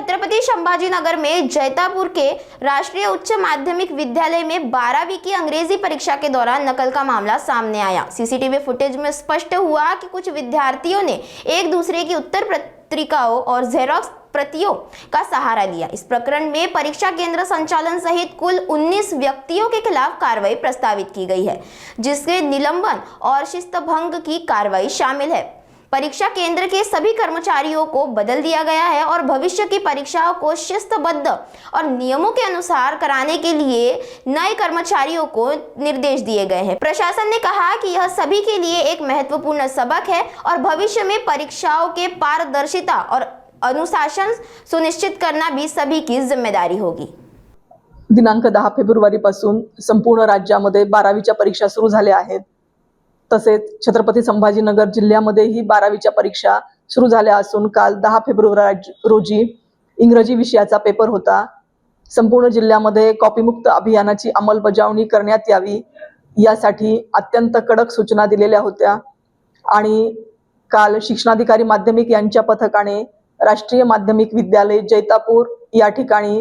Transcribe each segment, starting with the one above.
छत्रपति संभाजीनगर में जैतापुर के राष्ट्रीय उच्च माध्यमिक विद्यालय में 12वीं की अंग्रेजी परीक्षा के दौरान नकल का मामला सामने आया। सीसीटीवी फुटेज में स्पष्ट हुआ कि कुछ विद्यार्थियों ने एक दूसरे की उत्तर पत्रिकाओं और जेरॉक्स प्रतियों का सहारा लिया। इस प्रकरण में परीक्षा केंद्र संचालन सहित कुल 19 व्यक्तियों के खिलाफ कार्रवाई प्रस्तावित की गई है, जिसके निलंबन और शिस्त भंग की कार्रवाई शामिल है। परीक्षा केंद्र के सभी कर्मचारियों को बदल दिया गया है और भविष्य की परीक्षाओं को शिस्तबद्ध और नियमों के अनुसार कराने के लिए नए कर्मचारियों को निर्देश दिए गए हैं। प्रशासन ने कहा कि यह सभी के लिए एक महत्वपूर्ण सबक है और भविष्य में परीक्षाओं के पारदर्शिता और अनुशासन सुनिश्चित करना भी सभी की जिम्मेदारी होगी। दिनांक 10 फेब्रुवारीपासून संपूर्ण राज्यामध्ये 12वीच्या परीक्षा सुरू झाल्या आहेत। तसेच छत्रपती संभाजीनगर जिल्ह्यामध्येही 12वीच्या परीक्षा सुरू झाल्या असून काल 10 फेब्रुवारी रोजी इंग्रजी विषयाचा पेपर होता। संपूर्ण जिल्ह्यामध्ये कॉपीमुक्त अभियानाची अंमलबजावणी करण्यात यावी यासाठी अत्यंत कडक सूचना दिलेल्या होत्या आणि काल शिक्षणाधिकारी माध्यमिक यांच्या पथकाने राष्ट्रीय माध्यमिक विद्यालय जैतापूर या ठिकाणी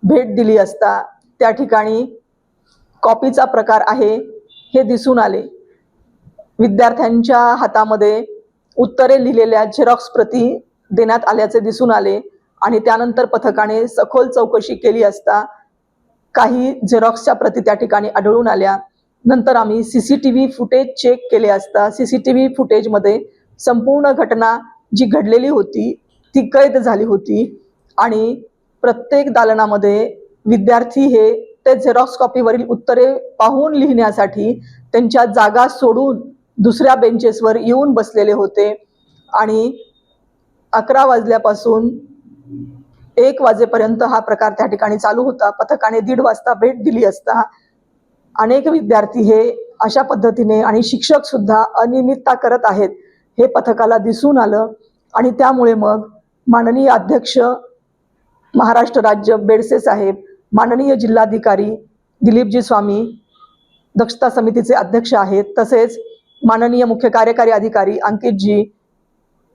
भेट दिली असता त्या ठिकाणी कॉपीचा प्रकार आहे हे दिसून आले। विद्यार्थ्यांच्या हातामध्ये उत्तरे लिहिलेल्या झेरॉक्स प्रती देण्यात आल्याचे दिसून आले आणि त्यानंतर पथकाने सखोल चौकशी केली असता काही झेरॉक्सच्या प्रती त्या ठिकाणी आढळून आल्या। नंतर आम्ही सीसीटीव्ही फुटेज चेक केले असता सीसीटीव्ही फुटेजमध्ये संपूर्ण घटना जी घडलेली होती ती कैद झाली होती आणि प्रत्येक दालनामध्ये विद्यार्थी हे ते झेरॉक्स कॉपीवरील उत्तरे पाहून लिहिण्यासाठी त्यांच्या जागा सोडून दुसऱ्या बेंचेसवर येऊन बसलेले होते आणि 11 वाजल्यापासून 1 वाजेपर्यंत हा प्रकार त्या ठिकाणी चालू होता। पथकाने 1:30 वाजता भेट दिली असता अनेक विद्यार्थी हे अशा पद्धतीने आणि शिक्षक सुद्धा अनियमितता करत आहेत हे पथकाला दिसून आलं आणि त्यामुळे मग माननीय अध्यक्ष महाराष्ट्र राज्य बेडसे साहेब, माननीय जिल्हाधिकारी दिलीपजी स्वामी दक्षता समितीचे अध्यक्ष आहेत, तसेच माननीय मुख्य कार्यकारी अधिकारी अंकितजी,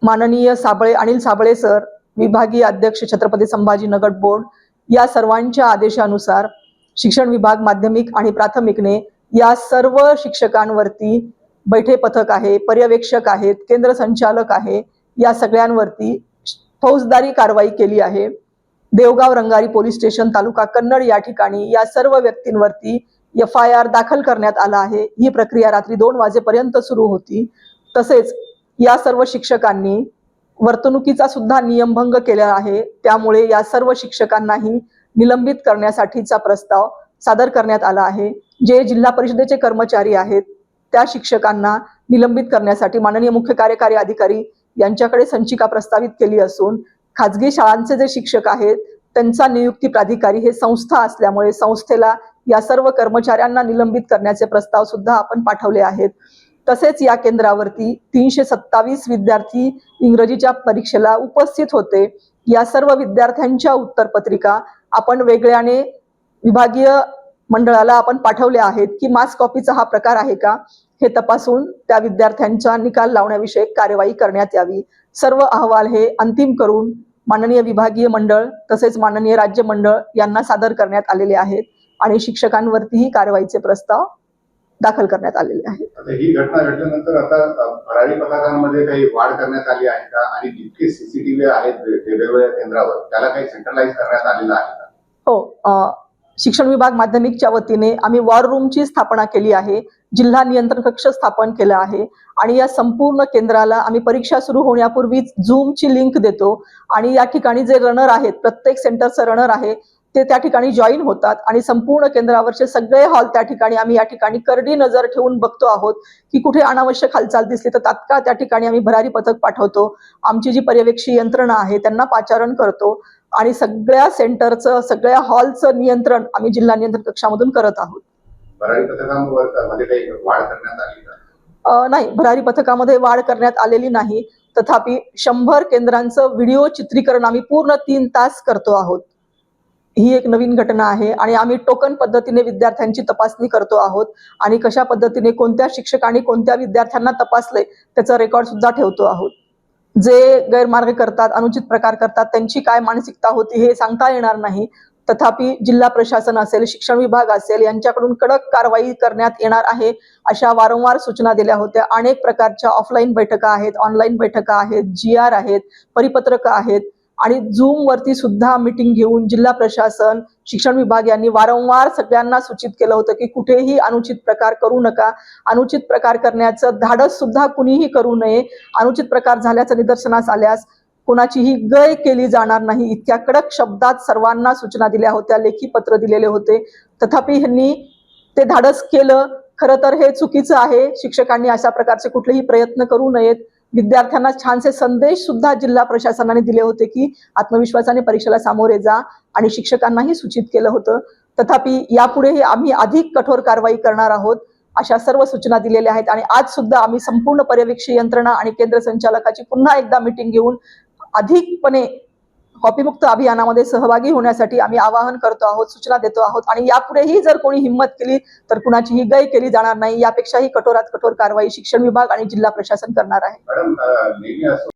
माननीय साबळे अनिल साबळे सर, विभागीय अध्यक्ष छत्रपती संभाजीनगर बोर्ड या सर्वांच्या आदेशानुसार शिक्षण विभाग माध्यमिक आणि प्राथमिकने या सर्व शिक्षकांवरती बैठे पथक आहे, पर्यवेक्षक आहेत, केंद्र संचालक आहे, या सगळ्यांवरती फौजदारी कारवाई केली आहे। देवगाव रंगारी पोलीस स्टेशन तालुका कन्नड या ठिकाणी या सर्व व्यक्तींवरती FIR दाखल करण्यात आला आहे। ही प्रक्रिया रात्री 2 वाजेपर्यंत सुरू होती। तसेच या सर्व शिक्षकांनी वर्तणुकीचा सुद्धा नियमभंग केला आहे, त्यामुळे या सर्व शिक्षकांनाही निलंबित करण्यासाठीचा प्रस्ताव सादर करण्यात आला आहे। जे जिल्हा परिषदेचे कर्मचारी आहेत त्या शिक्षकांना निलंबित करण्यासाठी माननीय मुख्य कार्यकारी अधिकारी यांच्याकडे संचिका प्रस्तावित केली असून खाजगी शाळांचे जे शिक्षक आहेत त्यांचा नियुक्ती प्राधिकारी हे संस्था असल्यामुळे संस्थेला या सर्व कर्मचाऱ्यांना निलंबित करण्याचे प्रस्ताव सुद्धा आपण पाठवले आहेत। तसेच या केंद्रावरती 327 विद्यार्थी इंग्रजीच्या परीक्षेला उपस्थित होते। या सर्व विद्यार्थ्यांच्या उत्तरपत्रिका आपण वेगळ्याने विभागीय मंडळाला आपण पाठवल्या आहेत की मास कॉपीचा हा प्रकार आहे का हे तपासून त्या विद्यार्थ्यांचा निकाल लावण्याविषयी कार्यवाही करण्यात यावी। सर्व अहवाल हे अंतिम करून माननीय विभागीय मंडळ तसेच माननीय राज्य मंडळ यांना सादर करण्यात आलेले आहेत आणि शिक्षकांवरतीही कारवाईचे प्रस्ताव दाखल करण्यात आलेले आहेत। ही घटना घडल्यानंतर आता भरारी पथकांमध्ये काही वाढ करण्यात आली आहे का आणि जितके सीसीटीव्ही आहेत वेगवेगळ्या केंद्रावर त्याला काही सेंट्रलाइज करण्यात आलेलं आहे का? हो, शिक्षण विभाग माध्यमिकच्या वतीने आम्ही वॉर रूमची स्थापना केली आहे, जिल्हा नियंत्रण कक्ष स्थापन केला आहे आणि या संपूर्ण केंद्राला आम्ही परीक्षा सुरू होण्यापूर्वीच झूमची लिंक देतो आणि या ठिकाणी जे रनर आहेत प्रत्येक सेंटरचं रनर आहे ते त्या ठिकाणी जॉईन होतात आणि संपूर्ण केंद्रावरचे सगळे हॉल त्या ठिकाणी आम्ही या ठिकाणी करडी नजर ठेवून बघतो आहोत की कुठे अनावश्यक हालचाल दिसली तर तात्काळ त्या ठिकाणी आम्ही भरारी पथक पाठवतो। आमची जी पर्यवेक्षी यंत्रणा आहे त्यांना पाचारण करतो आणि सगळ्या सेंटरचं सगळ्या हॉलचं नियंत्रण आम्ही जिल्हा नियंत्रण कक्षामधून करत आहोत। भरारी पथकांमध्ये काही वाढ करण्यात आली का? नाही, भरारी पथकामध्ये वाढ करण्यात आलेली नाही, तथापि 100 केंद्रांचं व्हिडिओ चित्रीकरण आम्ही पूर्ण 3 तास करतो आहोत। ही एक नवीन घटना आहे आणि आम्ही टोकन पद्धतीने विद्यार्थ्यांची तपासणी करतो आहोत आणि कशा पद्धतीने कोणत्या शिक्षकांनी कोणत्या विद्यार्थ्यांना तपासले त्याचा रेकॉर्ड सुद्धा ठेवतो आहोत। जे गैरमार्ग करतात, अनुचित प्रकार करतात, त्यांची काय मानसिकता होती हे सांगता येणार नाही. तथापि जिल्हा प्रशासन असेल, शिक्षण विभाग असेल, यांच्याकडून कडक कारवाई करण्यात येणार आहे, अशा वारंवार सूचना दिल्या होत्या. अनेक प्रकारच्या ऑफलाईन बैठका आहेत, ऑनलाईन बैठका आहेत, GR आहेत, परिपत्रक आहेत आणि Zoom वरती सुद्धा मीटिंग घेऊन जिल्हा प्रशासन, शिक्षण विभाग यांनी वारंवार सगळ्यांना सूचित केलं होतं की कुठेही अनुचित प्रकार करू नका. अनुचित प्रकार करण्याचं धाडस सुद्धा कुणीही करू नये. अनुचित प्रकार झाल्याचं निदर्शनास आल्यास कोणाचीही गय केली जाणार नाही, इतक्या कडक शब्दात सर्वांना सूचना दिल्या होत्या, लेखी पत्र दिलेले होते. तथापि ह्यांनी ते धाडस केलं. खरं तर हे चुकीचं आहे. शिक्षकांनी अशा प्रकारचे कुठलेही प्रयत्न करू नयेत. विद्यार्थ्यांना छानसे संदेश सुद्धा जिल्हा प्रशासनाने दिले होते की आत्मविश्वासाने परीक्षेला सामोरे जा, आणि शिक्षकांनाही सूचित केलं होतं. तथापि यापुढेही आम्ही अधिक कठोर कारवाई करणार आहोत, अशा सर्व सूचना दिलेल्या आहेत. आणि आज सुद्धा आम्ही संपूर्ण पर्यवेक्षी यंत्रणा आणि केंद्र संचालकाची पुन्हा एकदा मीटिंग घेऊन अधिकपणे कॉपीमुक्त अभियानामध्ये सहभागी होण्यासाठी आम्ही आवाहन करतो आहोत, सूचना देतो आहोत. आणि यापुढेही जर कोणी हिंमत केली तर कुणाचीही गय केली जाणार नाही. यापेक्षाही कठोरात कठोर कारवाई शिक्षण विभाग आणि जिल्हा प्रशासन करणार आहे. मॅडम, नेहमी असं